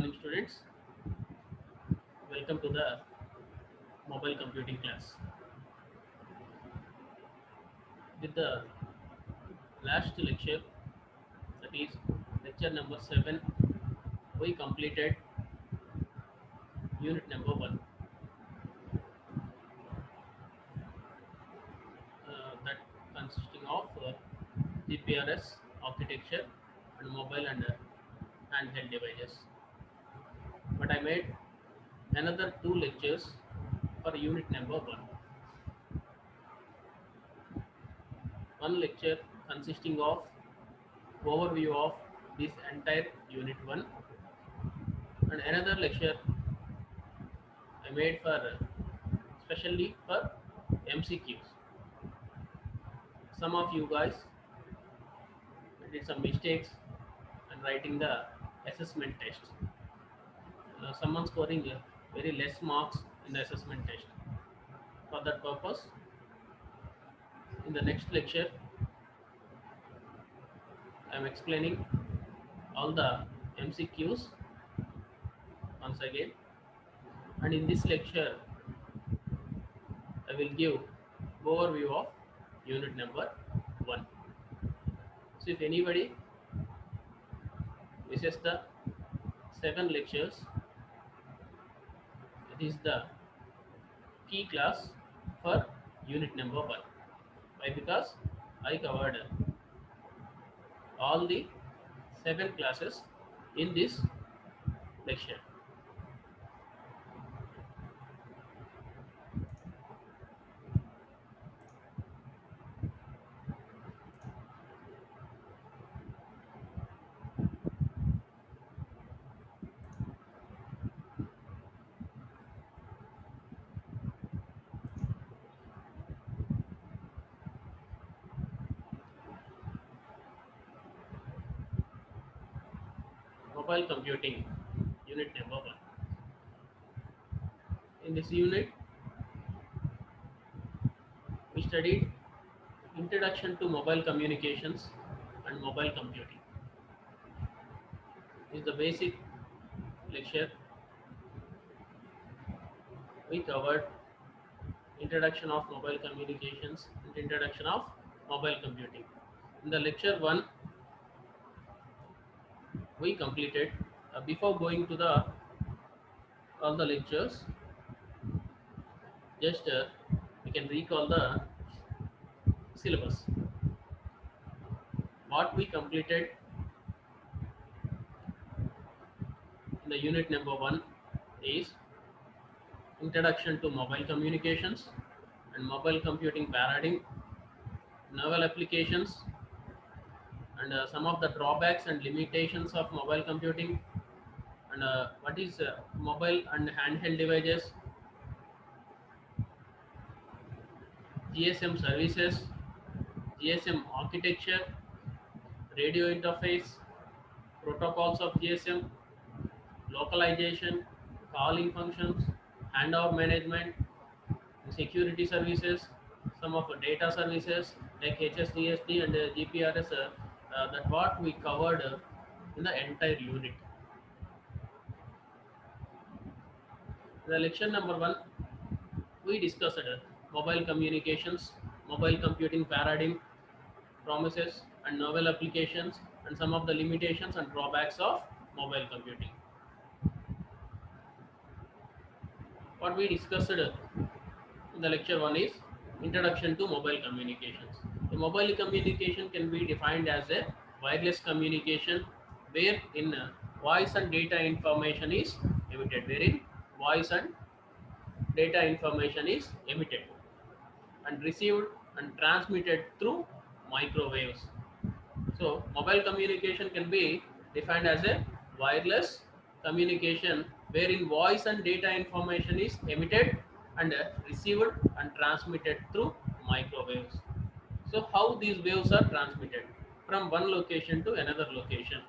morning, students. Welcome to the mobile computing class. With the last lecture, that is lecture number 7, we completed unit number 1, that consisting of GPRS architecture and mobile and handheld devices. But I made another 2 lectures for unit number 1. One lecture consisting of overview of this entire unit 1, and another lecture I made for specially for MCQs. Some of you guys did some mistakes and writing the assessment test. Someone scoring very less marks in the assessment test. For that purpose, in the next lecture, I am explaining all the MCQs once again, and in this lecture, I will give overview of unit number 1. So if anybody misses the 7 lectures, it is the key class for unit number 1. Why? Because I covered all the 7 classes in this lecture. Mobile computing, unit number 1. In this unit, we studied introduction to mobile communications and mobile computing. This is the basic lecture. We covered introduction of mobile communications and introduction of mobile computing. In the lecture 1, we completed. Before going to the all the lectures, just we can recall the syllabus. What we completed in the unit number 1 is introduction to mobile communications and mobile computing paradigm, novel applications, and some of the drawbacks and limitations of mobile computing, and what is mobile and handheld devices, GSM services, GSM architecture, radio interface, protocols of GSM, localization, calling functions, handover management, security services, some of the data services like HSDSD and GPRS. That what we covered in the entire unit. The lecture number 1, we discussed mobile communications, mobile computing paradigm, promises and novel applications, and some of the limitations and drawbacks of mobile computing. What we discussed in the lecture 1 is introduction to mobile communications. The mobile communication can be defined as a wireless communication wherein voice and data information is emitted, wherein voice and data information is emitted and received and transmitted through microwaves. So mobile communication can be defined as a wireless communication wherein voice and data information is emitted and received and transmitted through microwaves. So how these waves are transmitted from one location to another location.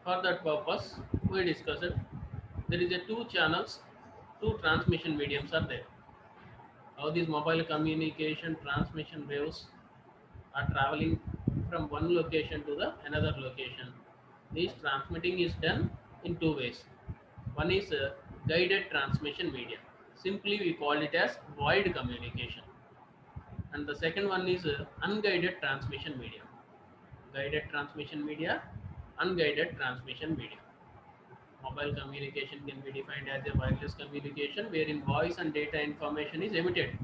For that purpose, we discussed there is a 2 channels, 2 transmission mediums are there. How these mobile communication transmission waves are traveling from one location to the another location. This transmitting is done in two ways. One is guided transmission media. Simply we call it as void communication. And the second one is unguided transmission media. Guided transmission media, unguided transmission media. Mobile communication can be defined as a wireless communication wherein voice and data information is emitted.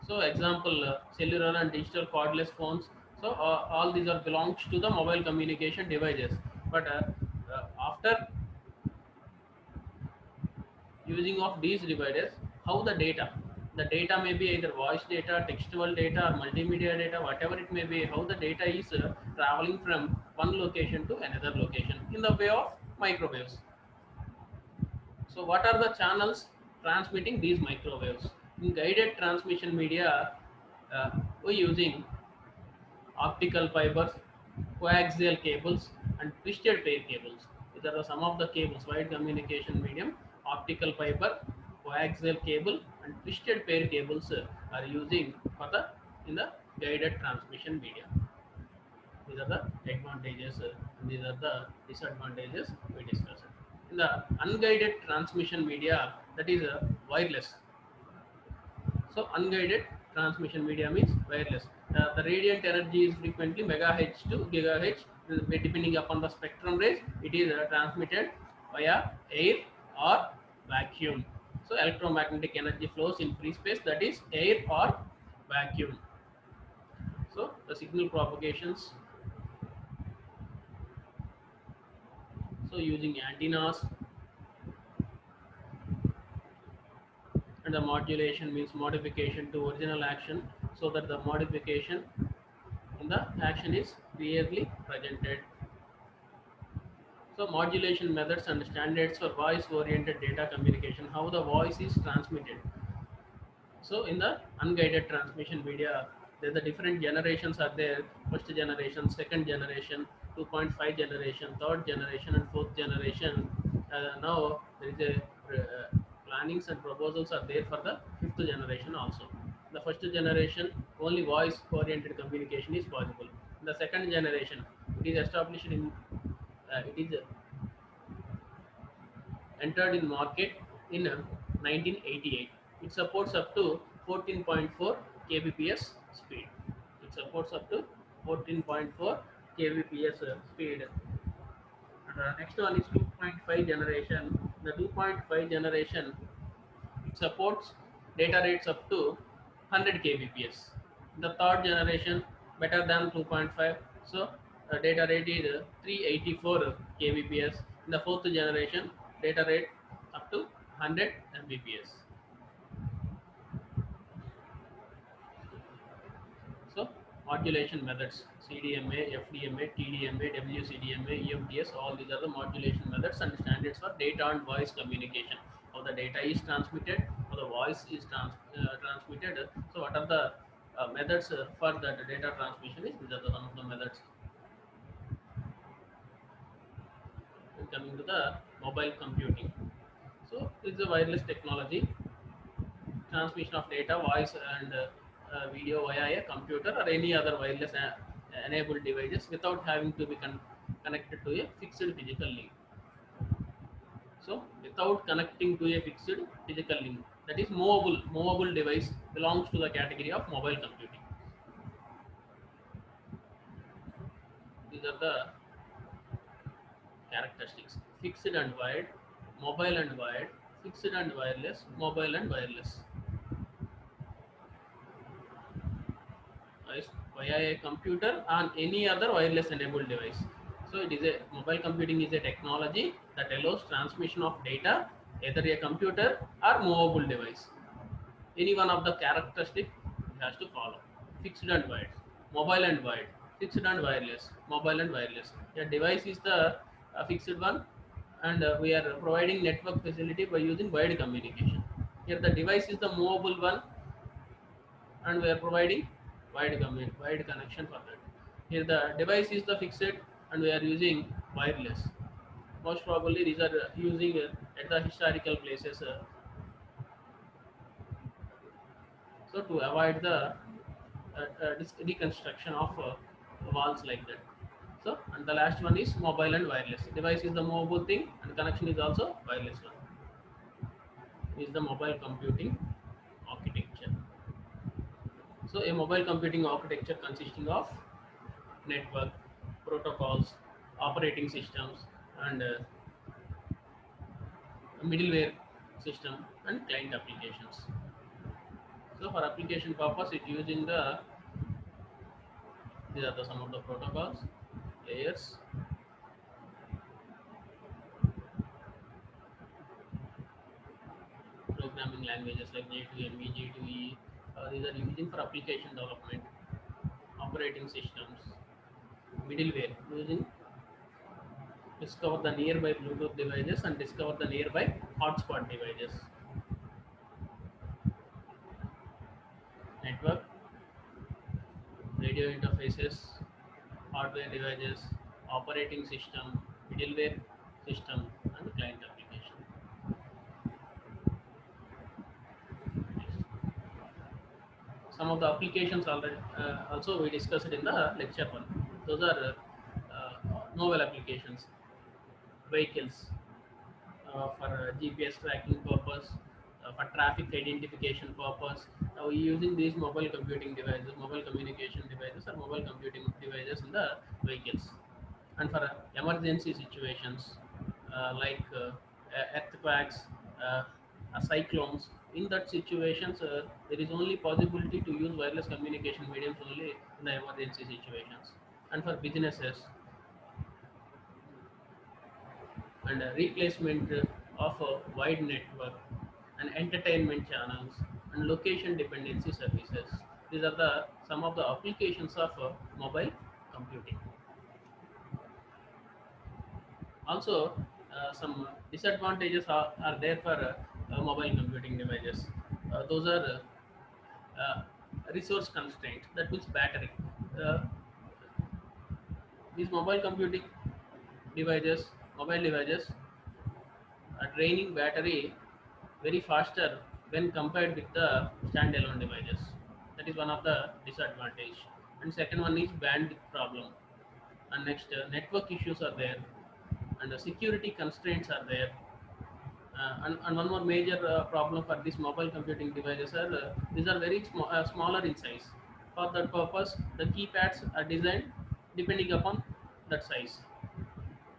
So, example, cellular and digital cordless phones. So, all these are belongs to the mobile communication devices. But after using of these devices, how the data may be either voice data, textual data, or multimedia data, whatever it may be, how the data is traveling from one location to another location in the way of microwaves. So, what are the channels transmitting these microwaves? In guided transmission media, uh, we're using optical fibers, coaxial cables, and twisted pair cables. These are some of the cables, wide communication medium, optical fiber, coaxial cable, and twisted pair cables are using for the in the guided transmission media. These are the advantages, and these are the disadvantages we discussed. In the unguided transmission media, that is wireless. So unguided transmission media means wireless. The radiant energy is frequently megahertz to gigahertz, depending upon the spectrum range. It is transmitted via air or vacuum. So electromagnetic energy flows in free space, that is air or vacuum. So the signal propagations. So using antennas, and the modulation means modification to original action, so that the modification in the action is clearly presented. So modulation methods and standards for voice oriented data communication, how the voice is transmitted. So in the unguided transmission media, there the different generations are there. First generation, second generation, 2.5 generation, third generation, and fourth generation. Now there is a plannings and proposals are there for the fifth generation also. The first generation only voice oriented communication is possible. In the second generation, it is established in it is entered in market in 1988. It supports up to 14.4 kbps speed. It supports up to 14.4 kbps speed. And next one is 2.5 generation. The 2.5 generation, it supports data rates up to 100 kbps. The third generation better than 2.5, so data rate is 384 kbps. In the fourth generation, data rate up to 100 mbps. So modulation methods: CDMA, FDMA, TDMA, WCDMA, EMTS. All these are the modulation methods and standards for data and voice communication. How the data is transmitted, how the voice is transmitted. So what are the methods for that data transmission? These are some of the methods. And coming to the mobile computing. So it's a wireless technology, transmission of data, voice and video via a computer or any other wireless enabled devices without having to be connected to a fixed physical link. So without connecting to a fixed physical link, that is movable device belongs to the category of mobile computing. These are the characteristics: fixed and wired, mobile and wired, fixed and wireless, mobile and wireless. Is via a computer on any other wireless enabled device. So it is a mobile computing is a technology that allows transmission of data either a computer or movable device. Any one of the characteristic has to follow. Fixed and wired, mobile and wired, fixed and wireless, mobile and wireless. The device is the fixed one, and we are providing network facility by using wired communication. Here the device is the movable one, and we are providing wide connection for that. Here the device is the fixed and we are using wireless. Most probably these are using at the historical places, so to avoid the deconstruction of walls like that. So, and the last one is mobile and wireless. Device is the mobile thing, and connection is also wireless one. Is the mobile computing architecture. So, a mobile computing architecture consisting of network, protocols, operating systems, and middleware system and client applications. So, for application purpose, it using the these are the some of the protocols, layers, programming languages like J2ME, J2E. These are using for application development, operating systems, middleware using discover the nearby Bluetooth devices and discover the nearby hotspot devices. Network, radio interfaces, hardware devices, operating system, middleware system, and client application. Some of the applications already also we discussed in the lecture one. Those are novel applications, vehicles for GPS tracking purpose, for traffic identification purpose. We're using these mobile computing devices, mobile communication devices, or mobile computing devices in the vehicles. And for emergency situations like earthquakes, cyclones, in that situations, there is only possibility to use wireless communication mediums only in the emergency situations. And for businesses, and replacement of a wide network and entertainment channels and location dependency services. These are the some of the applications of mobile computing. Also, some disadvantages are there for mobile computing devices. Those are resource constraint. That means battery. Uh, these devices, mobile devices, are draining battery very faster when compared with the standalone devices. That is one of the disadvantage. And second one is bandwidth problem. And next, network issues are there, and security constraints are there. And one more major problem for these mobile computing devices are these are very smaller in size. For that purpose, the keypads are designed depending upon that size.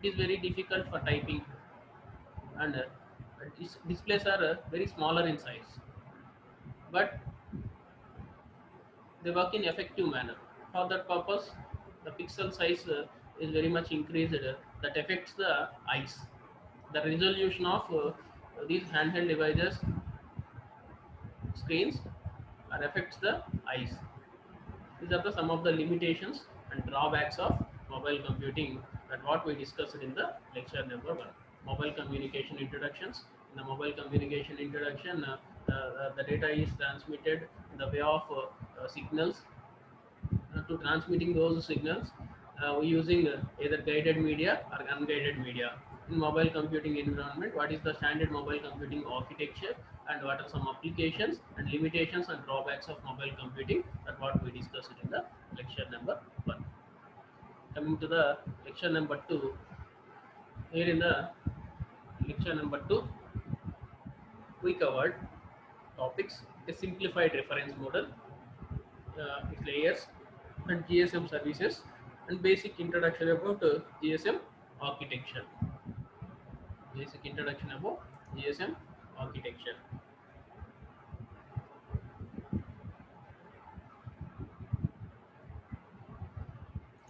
It is very difficult for typing, and displays are very smaller in size, but they work in effective manner. For that purpose, the pixel size is very much increased. That affects the eyes. The resolution of these handheld devices screens affects the eyes. These are the some of the limitations and drawbacks of mobile computing that what we discussed in the lecture number one. Mobile communication introductions. In the mobile communication introduction, the data is transmitted in the way of signals. To transmitting those signals, we using either guided media or unguided media. In mobile computing environment, what is the standard mobile computing architecture, and what are some applications and limitations and drawbacks of mobile computing, that what we discussed in the lecture number one. Coming to the lecture number two, here in the lecture number two, we covered topics: a simplified reference model, its layers, and GSM services, and basic introduction about GSM architecture. Basic introduction about GSM architecture.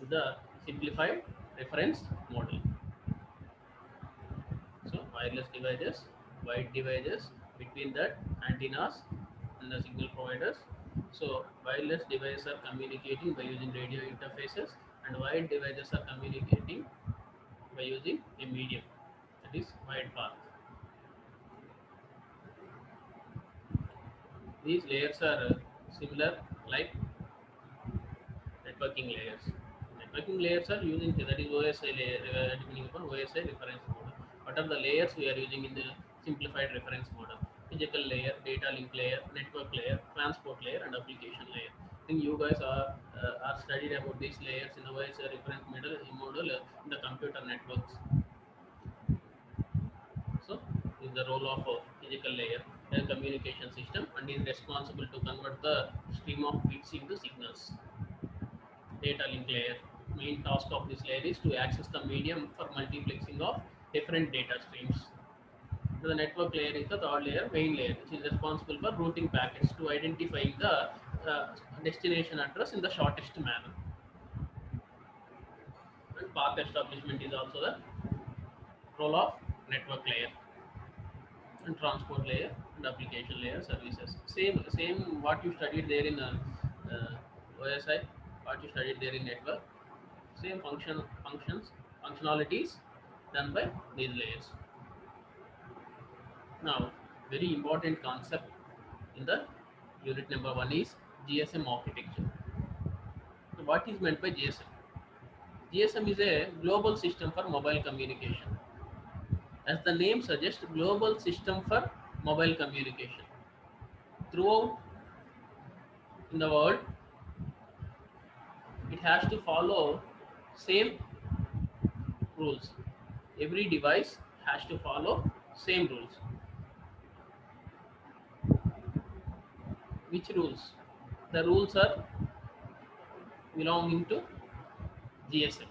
The simplified reference model. So wireless devices, wide devices, between that antennas and the signal providers. So wireless devices are communicating by using radio interfaces, and wide devices are communicating by using a medium, that is wide path. These layers are similar like networking layers. Networking layers are using, that is OSI layer, depending upon OSI reference model. What are the layers we are using in the simplified reference model? Physical layer, data link layer, network layer, transport layer, and application layer. I think you guys are are studied about these layers in a wise reference model in the computer networks. So, is the role of a physical layer, a communication system, and is responsible to convert the stream of bits into signals. Data link layer. Main task of this layer is to access the medium for multiplexing of different data streams. The network layer is the third layer, main layer, which is responsible for routing packets to identifying the destination address in the shortest manner. And path establishment is also the role of network layer, and transport layer and application layer services. Same what you studied there in OSI, what you studied there in network. Same functionalities done by these layers. Now, very important concept in the unit number 1 is GSM architecture. So what is meant by GSM? GSM is a global system for mobile communication. As the name suggests, global system for mobile communication. Throughout in the world, it has to follow same rules. Every device has to follow same rules. Which rules? The rules are belonging to GSM.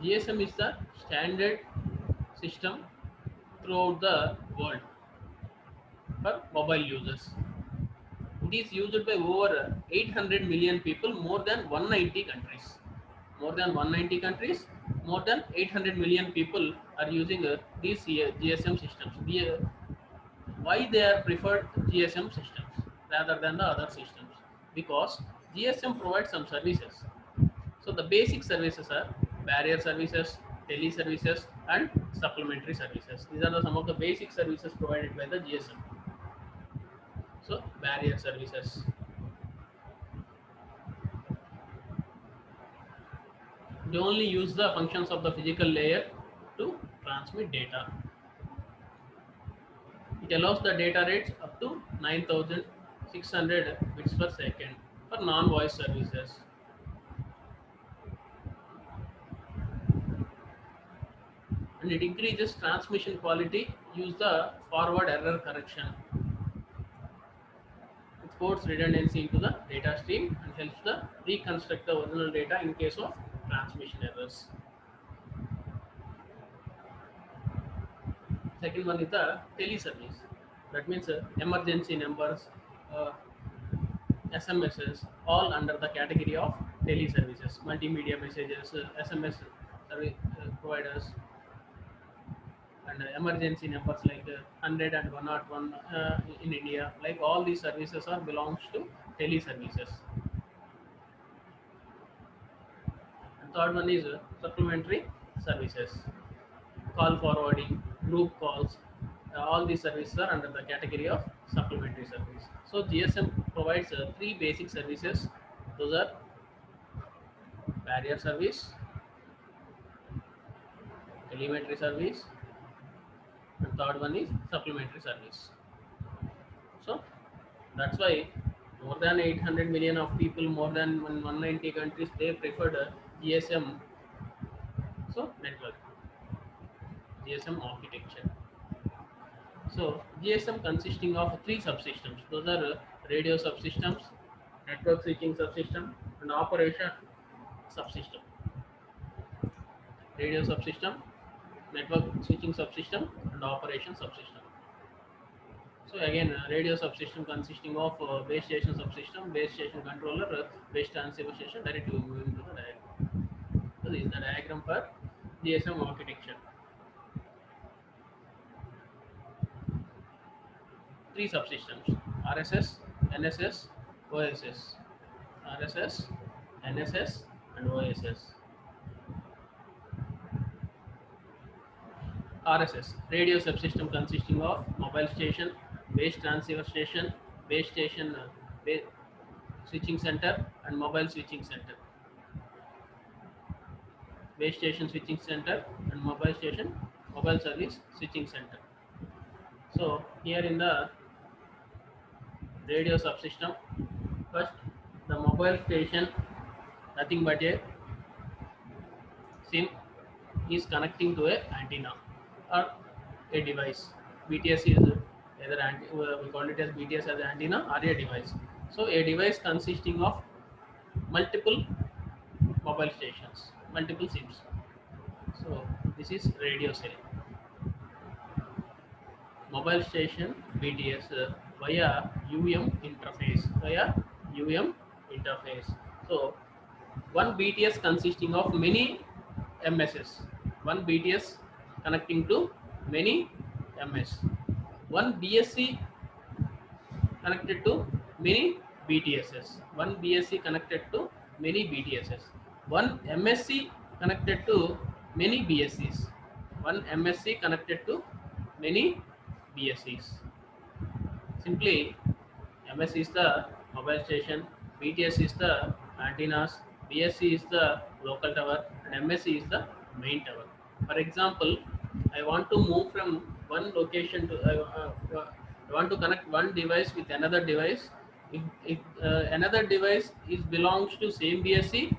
GSM is the standard system throughout the world for mobile users. It is used by over 800 million people, more than 190 countries. More than 190 countries, more than 800 million people are using these GSM systems. Why they are preferred GSM systems rather than the other systems? Because GSM provides some services. So the basic services are barrier services, tele services, and supplementary services. These are some of the basic services provided by the GSM. So barrier services. They only use the functions of the physical layer to transmit data. It allows the data rates up to 9600 bits per second for non-voice services. And it increases transmission quality, use the forward error correction. It codes redundancy into the data stream and helps the reconstruct the original data in case of transmission errors. Second one is the teleservice. That means emergency numbers, uh, SMSs, all under the category of teleservices, multimedia messages, SMS service providers, and emergency numbers like 100 and 101 in India. Like all these services are belongs to teleservices. And third one is supplementary services, call forwarding, group calls. All these services are under the category of supplementary service. So GSM provides three basic services. Those are barrier service, telemetry service, and third one is supplementary service. So that's why more than 800 million of people, more than 190 countries, they preferred GSM. So network, GSM architecture. So GSM consisting of three subsystems. Those are radio subsystems, network switching subsystem, and operation subsystem. Radio subsystem, network switching subsystem, and operation subsystem. So again, radio subsystem consisting of base station subsystem, base station controller, base transceiver station. Directly moving to the diagram. So this is the diagram for GSM architecture. Three subsystems: RSS, NSS, OSS. RSS, NSS, and OSS. RSS, radio subsystem consisting of mobile station, base transceiver station, base station base switching center, and mobile switching center. Base station switching center and mobile service switching center. So here in the radio subsystem, first The mobile station nothing but a SIM is connecting to a antenna or a device. BTS is either we call it as BTS as antenna or a device. So a device consisting of multiple mobile stations, multiple SIMs. So this is radio cell. Mobile station BTS via UM interface. Via UM interface. So one BTS consisting of many MSs. One BTS connecting to many MS. One BSC connected to many BTSs. One BSC connected to many BTSs. One MSC connected to many BSCs. One MSC connected to many BSCs. Simply, MS is the mobile station, BTS is the antennas, BSC is the local tower, and MSC is the main tower. For example, I want to move from one location to I want to connect one device with another device. If another device is belongs to same BSC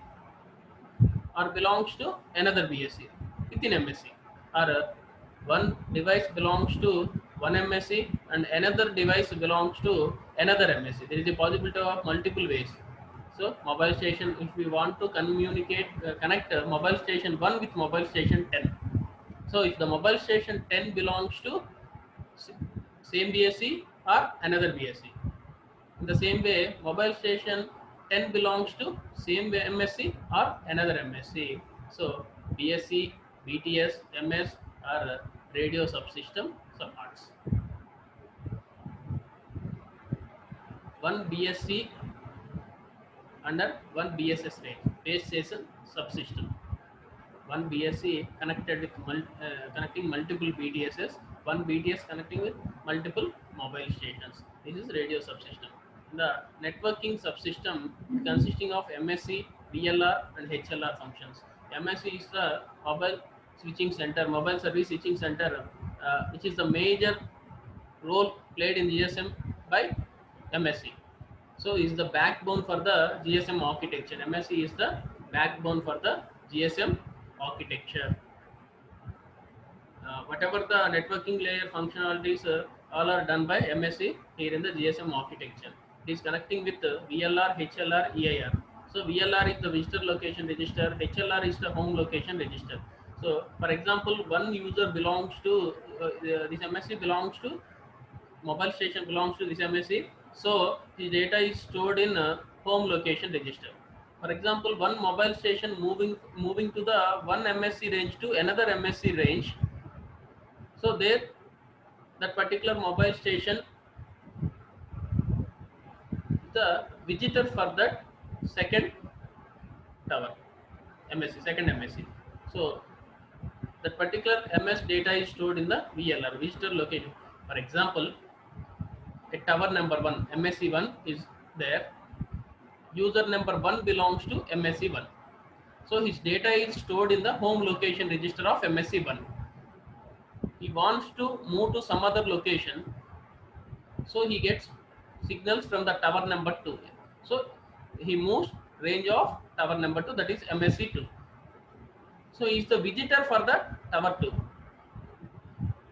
or belongs to another BSc within MSc, or one device belongs to one MSc and another device belongs to another MSc. There is a possibility of multiple ways. So mobile station, if we want to communicate, connect mobile station 1 with mobile station 10. So if the mobile station 10 belongs to same BSc or another BSc, in the same way, mobile station 10 belongs to same MSc or another MSc. So BSc, BTS, MS are radio subsystem subparts. One BSc under one BSS range, base station subsystem. One BSc connected with connecting multiple BTSs, one BTS connecting with multiple mobile stations. This is radio subsystem. The networking subsystem consisting of MSc, VLR and HLR functions. MSc is the mobile switching center, mobile service switching center, which is the major role played in GSM by MSc. So is the backbone for the GSM architecture. MSc is the backbone for the GSM architecture. Whatever the networking layer functionalities all are done by MSc here in the GSM architecture. It is connecting with VLR, HLR, EIR. So VLR is the visitor location register, HLR is the home location register. So for example, one user belongs to this MSc belongs to mobile station belongs to this MSc. So the data is stored in a home location register. For example, one mobile station moving to the one MSc range to another MSc range. So there, that particular mobile station, the visitor for that second tower, MSc, second MSc. So that particular MS data is stored in the VLR, visitor location. For example, at tower number 1, MSc 1 is there. User number 1 belongs to MSc 1. So his data is stored in the home location register of MSc 1. He wants to move to some other location, so he gets signals from the tower number 2. So he moves range of tower number 2, that is MSc 2. So he is the visitor for the tower 2.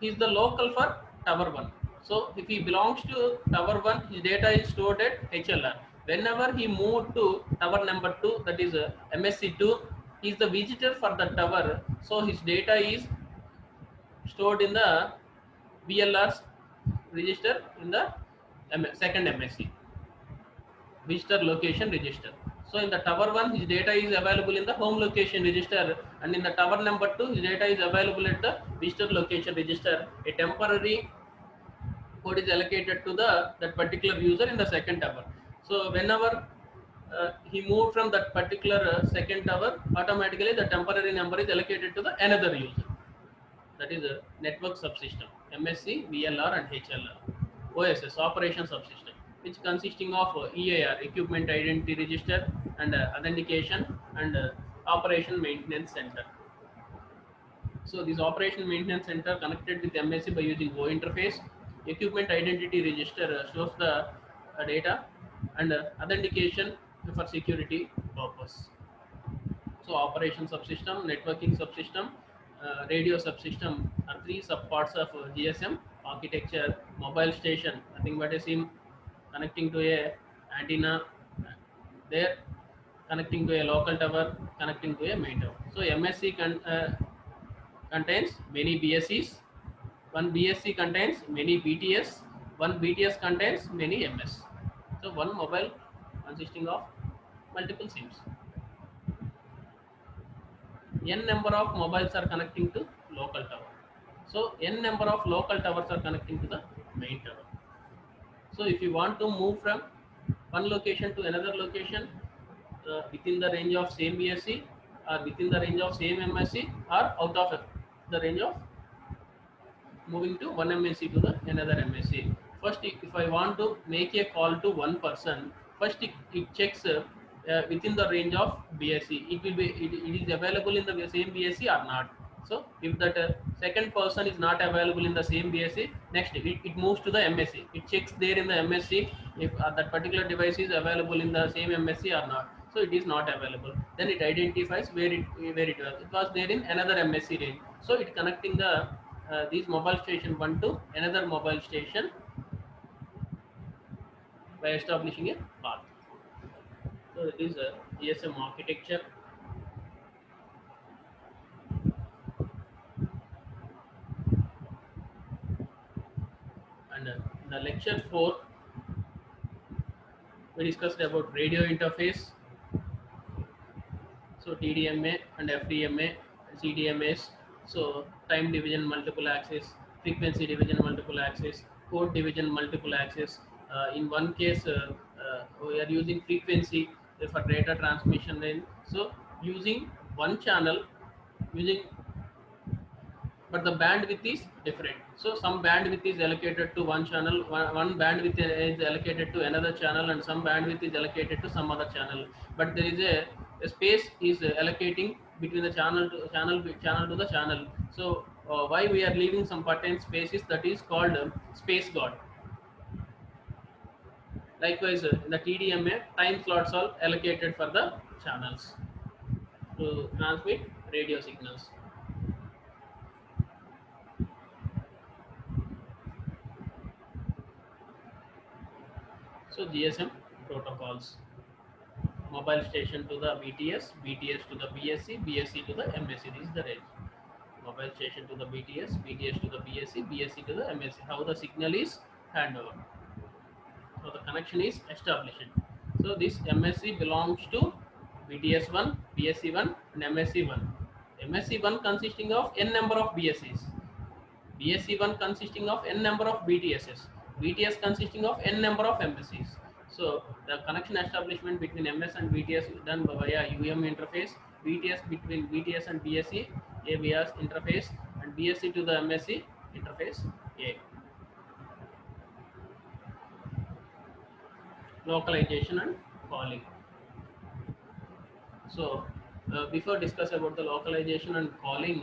He is the local for tower 1. So if he belongs to tower 1, his data is stored at HLR. Whenever he moved to tower number 2, that is MSc 2, he is the visitor for the tower. So his data is stored in the VLR's register in the second MSc, visitor location register. So in the tower 1, his data is available in the home location register, and in the tower number 2, his data is available at the visitor location register. A temporary code is allocated to that particular user in the second tower. So whenever he moved from that particular second tower, automatically the temporary number is allocated to the another user. That is a network subsystem, MSc, VLR and HLR. OSS, operation subsystem, which consisting of EIR, equipment identity register, and authentication, and operation maintenance center. So this operation maintenance center connected with MSc by using O interface. Equipment identity register shows the data, and authentication for security purpose. So operation subsystem, networking subsystem, radio subsystem are three subparts of GSM architecture. Mobile station, nothing but a SIM connecting to a antenna there, connecting to a local tower, connecting to a main tower. So MSC contains many BSCs. One BSC contains many BTS. One BTS contains many MS. So one mobile consisting of multiple SIMs. N number of mobiles are connecting to local tower. So N number of local towers are connecting to the main tower. So if you want to move from one location to another location within the range of same BSC or within the range of same MSC or out of the range of moving to one MSC to the another MSC. First, if I want to make a call to one person, first it checks within the range of BSC. It is available in the same BSC or not. So if that second person is not available in the same BSC, next it moves to the MSC. It checks there in the MSC if that particular device is available in the same MSC or not. So it is not available. Then it identifies where it was. It was there in another MSC range. So it connecting the these mobile station one to another mobile station by establishing a path. So it is a GSM architecture. And the lecture 4 we discussed about radio interface. So TDMA and FDMA, CDMAs. So time division multiple access, frequency division multiple access, code division multiple access. In one case, we are using frequency for data transmission. Then so using one channel, using but the bandwidth is different. So some bandwidth is allocated to one channel, one bandwidth is allocated to another channel, and some bandwidth is allocated to some other channel. But there is a space is allocating between the channel to the channel. So why we are leaving some pattern spaces, that is called space guard. Likewise, in the TDMA, time slots are allocated for the channels to transmit radio signals. So GSM protocols: mobile station to the BTS, BTS to the BSC, BSC to the MSC. This is the range. Mobile station to the BTS, BTS to the BSC, BSC to the MSC. How the signal is handed over. So the connection is established. So this MSC belongs to BTS1, BSC1 and MSC1. MSC1 consisting of n number of BSCs. BSC1 consisting of n number of BTSs, BTS consisting of n number of MSCs. So the connection establishment between MS and BTS is done via UM interface, BTS between BTS and BSC, ABS interface, and BSC to the MSC interface A. Localization and calling. So before discuss about the localization and calling,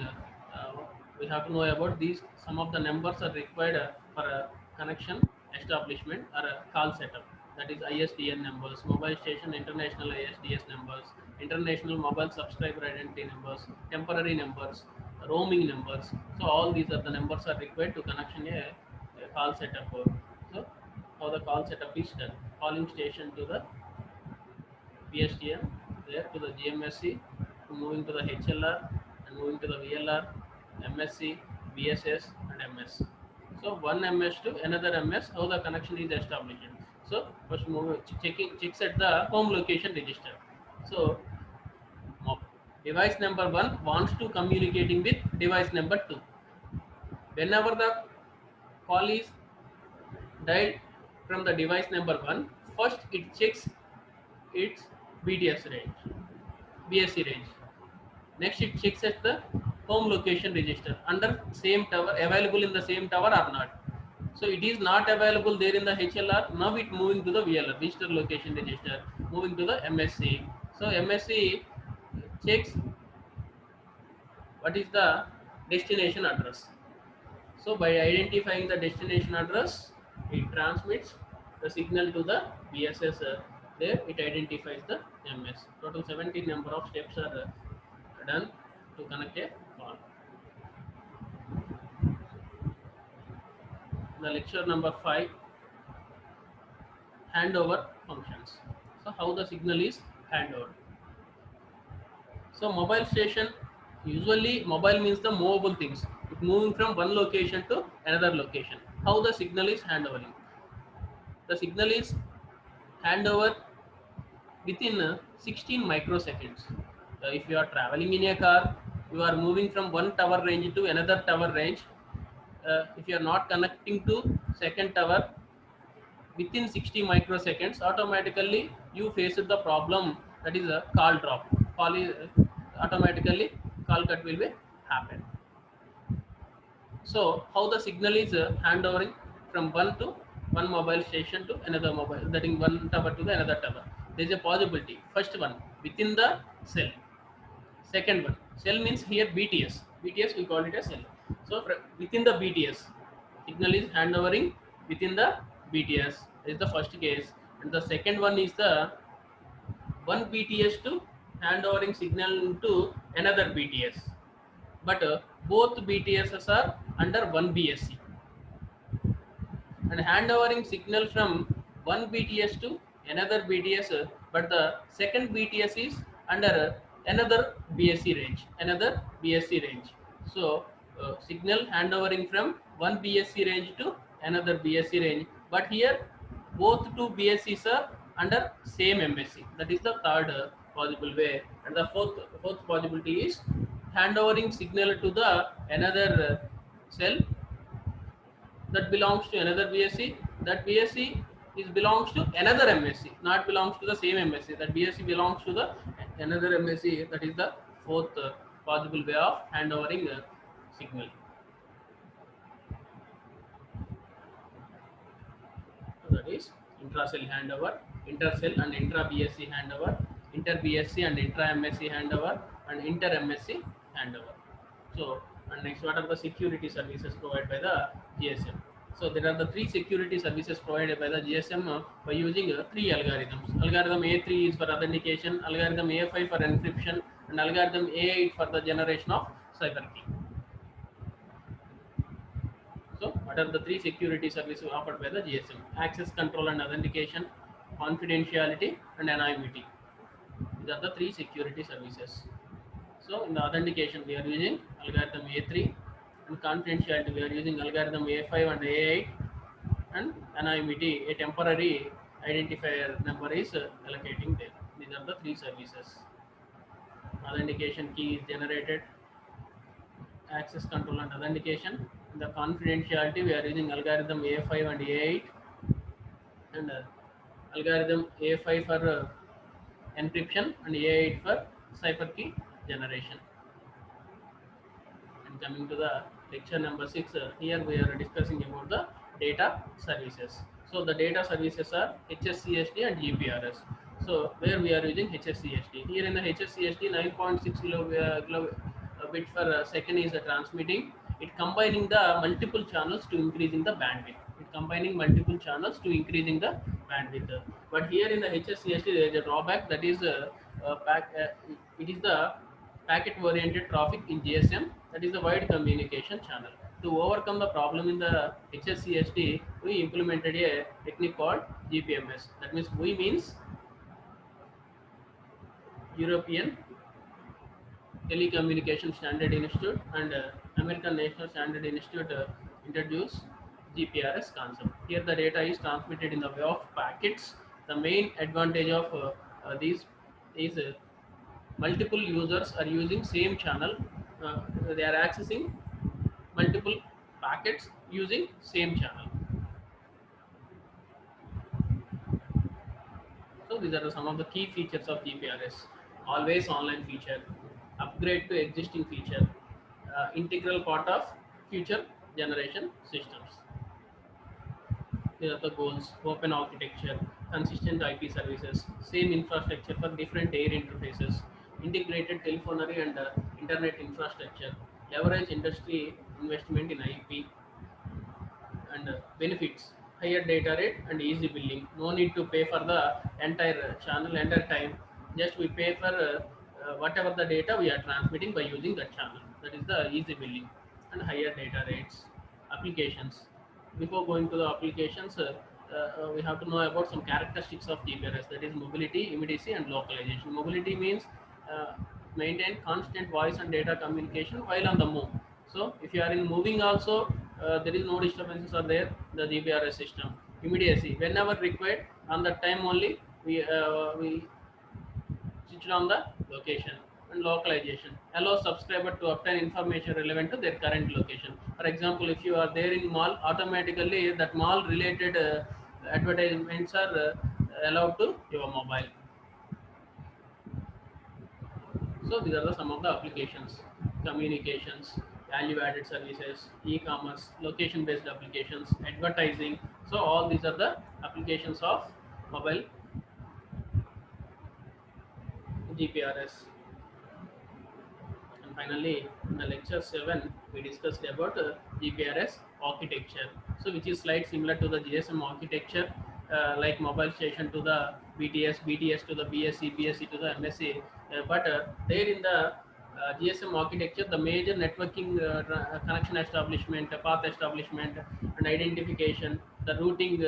we have to know about these. Some of the numbers are required for a connection establishment or a call setup. That is ISDN numbers, mobile station international ISDS numbers, international mobile subscriber identity numbers, temporary numbers, roaming numbers. So all these are the numbers are required to connection a call setup. So how the call setup is done: calling station to the PSTN, there to the GMSC, to moving to the HLR and moving to the VLR, MSC, VSS and MS. So one MS to another MS, how the connection is established. So first checks at the home location register. So device number 1 wants to communicating with device number 2. Whenever the call is dialed from the device number 1, first it checks its BTS range, BSC range. Next, it checks at the home location register under same tower, available in the same tower or not. So it is not available there in the HLR. Now it moving to the VLR, visitor location register, moving to the MSC. So MSC checks what is the destination address. So by identifying the destination address, it transmits the signal to the BSS There it identifies the MS. Total 17 number of steps are done to connect a call. The lecture number 5, handover functions. So how the signal is handed. So mobile station, usually mobile means the movable things. It moving from one location to another location. How the signal is handovering? The signal is handover within 16 microseconds. If you are traveling in a car, you are moving from one tower range to another tower range. If you are not connecting to second tower, within 60 microseconds automatically you face the problem, that is a call drop. Call is automatically, call cut will be happen. So how the signal is handovering from one mobile station to another mobile, that is one tower to the another tower. There is a possibility. First one, within the cell. Second one, cell means here BTS. BTS we call it as cell. So within the BTS, signal is handovering within the BTS. This is the first case, and the second one is the one BTS to handovering signal to another BTS. But both BTSs are under one BSC, and handovering signal from one BTS to another BTS, but the second BTS is under another BSC range, another BSC range. So signal handovering from one BSC range to another BSC range, but here both two BSCs are under same MSC. That is the third possible way, and the fourth possibility is handovering signal to the another cell that belongs to another BSc. That BSc is belongs to another MSc, not belongs to the same MSc. That BSc belongs to the another MSc. That is the fourth possible way of handovering signal. So that is intra-cell handover, inter-cell and intra-BSc handover, inter-BSc and intra-MSc handover, and inter-MSc handover. So, and next, what are the security services provided by the GSM? So, there are the three security services provided by the GSM by using three algorithms. Algorithm A3 is for authentication, algorithm A5 for encryption, and algorithm A8 for the generation of cipher key. So, what are the three security services offered by the GSM? Access control and authentication, confidentiality, and anonymity. These are the three security services. So, in the authentication, we are using algorithm A3, and confidentiality, we are using algorithm A5 and A8, and anonymity, a temporary identifier number is allocating there. These are the three services. Authentication key is generated, access control and authentication. In the confidentiality, we are using algorithm A5 and A8, and algorithm A5 for encryption and A8 for cipher key generation. And coming to the lecture number 6, here we are discussing about the data services. So the data services are HSCSD and GPRS. So where we are using HSCSD. Here in the HSCSD, 9.6 kilobit per second is transmitting. It combining the multiple channels to increasing the bandwidth. It combining multiple channels to increasing the bandwidth. But here in the HSCSD, there is a drawback, that is it is the packet oriented traffic in GSM, that is the wide communication channel. To overcome the problem in the HSCSD, we implemented a technique called GPMS. That means we means European Telecommunication Standard Institute and American National Standard Institute introduced GPRS concept. Here the data is transmitted in the way of packets. The main advantage of these is multiple users are using same channel. They are accessing multiple packets using same channel. So these are some of the key features of GPRS. Always online feature, upgrade to existing feature, integral part of future generation systems. These are the goals: open architecture, consistent IP services, same infrastructure for different air interfaces, integrated telephony and internet infrastructure, leverage industry investment in IP, and benefits: higher data rate and easy billing. No need to pay for the entire channel, entire time. Just we pay for whatever the data we are transmitting by using that channel. That is the easy billing and higher data rates. Applications. Before going to the applications, we have to know about some characteristics of GPRS. That is mobility, immediacy, and localization. Mobility means uh, maintain constant voice and data communication while on the move. So if you are in moving also, there is no disturbances are there. The GPRS system. Immediacy. Whenever required, on that time only we switched on the location. And localization allows subscriber to obtain information relevant to their current location. For example, if you are there in mall, automatically that mall related advertisements are allowed to your mobile. So these are the some of the applications: communications, value added services, e-commerce, location based applications, advertising. So all these are the applications of mobile GPRS. And finally, in the lecture 7, we discussed about GPRS architecture. So, which is slightly similar to the GSM architecture, like mobile station to the BTS, BTS to the BSC, BSC to the MSC. But there in the GSM architecture, the major networking connection establishment, path establishment, and identification, the routing,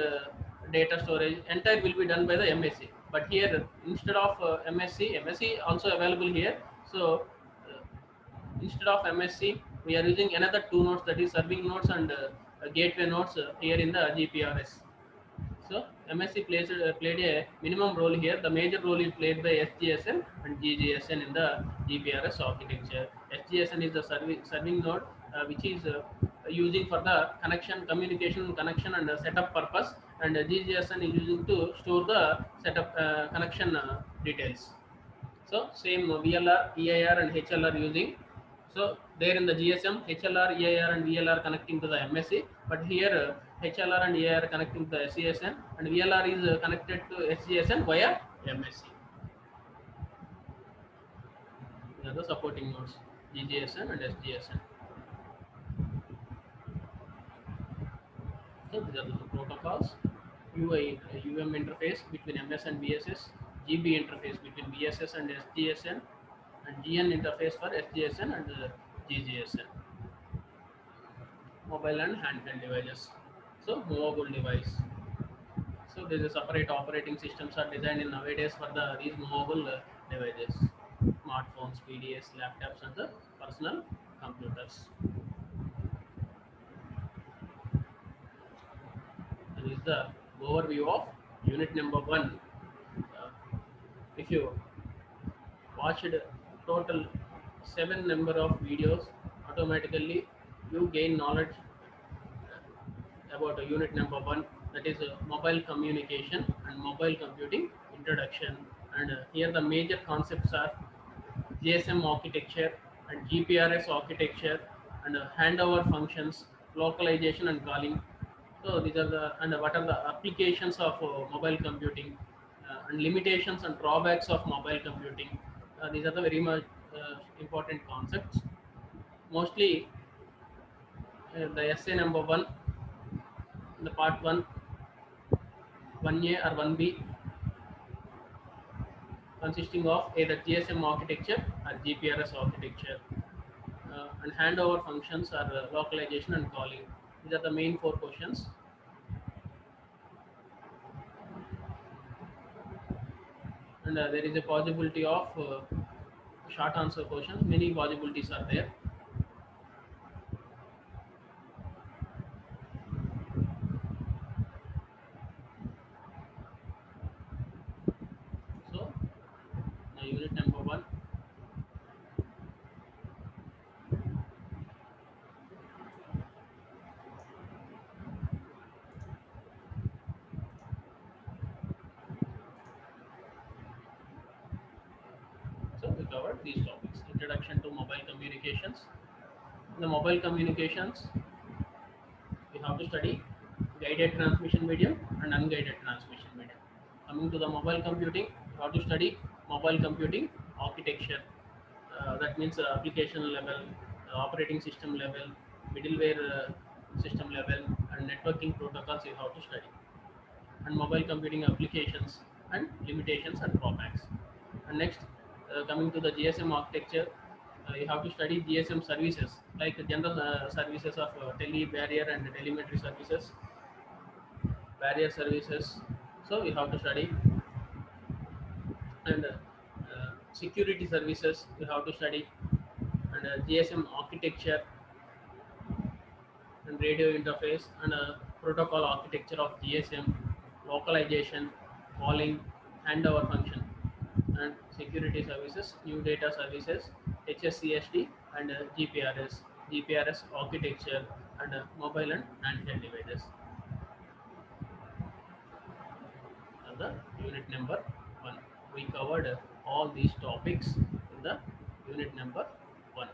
data storage, entire will be done by the MSC. But here, instead of MSC, MSC also available here. So instead of MSC, we are using another two nodes, that is serving nodes and gateway nodes here in the GPRS. So MSC played a minimum role here. The major role is played by SGSN and GGSN in the GPRS architecture. SGSN is the serving node which is using for the connection, communication, connection and setup purpose, and GGSN is using to store the setup connection details. So same VLR, EIR and HLR using. So there in the GSM, HLR, EIR and VLR connecting to the MSC, but here HLR and EIR connecting to the SCSN, and VLR is connected to SGSN via MSC. These are the supporting nodes, GGSN and SGSN. So these are the protocols. UI, UM interface between MS and BSS, GB interface between BSS and SGSN, and GN interface for SGSN and GGSN. Mobile and handheld devices. So movable device. So there is a separate operating systems are designed in nowadays for these movable devices, smartphones, PDS, laptops, and the personal computers. This is the overview of unit number 1. Uh, if you watched total 7 number of videos, automatically you gain knowledge about unit number 1, that is mobile communication and mobile computing introduction. And here the major concepts are GSM architecture and GPRS architecture, and handover functions, localization and calling. So these are the, and what are the applications of mobile computing, and limitations and drawbacks of mobile computing. These are the very much important concepts. Mostly the essay number 1, the part 1, 1A or 1B, consisting of either GSM architecture or GPRS architecture, and handover functions are localization and calling. These are the main 4 questions. And there is a possibility of short answer questions. Many possibilities are there. So unit number 1. So we covered these topics: introduction to mobile communications. In the mobile communications, we have to study guided transmission medium and unguided transmission medium. Coming to the mobile computing, we have to study mobile computing architecture. That means application level, operating system level, middleware system level, and networking protocols you have to study, and mobile computing applications and limitations and drawbacks. And next, coming to the GSM architecture, you have to study GSM services like general services of tele, barrier, and telemetry services, barrier services. So you have to study, and security services you have to study, and GSM architecture and radio interface, and protocol architecture of GSM, localization, calling, handover function, and security services, new data services, HSCSD, and GPRS architecture, and mobile and handheld devices. The unit number 1. We covered all these topics in the unit number 1.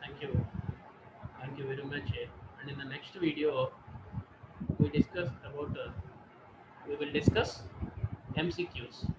Thank you. Thank you very much. And in the next video, we discuss about we will discuss MCQs.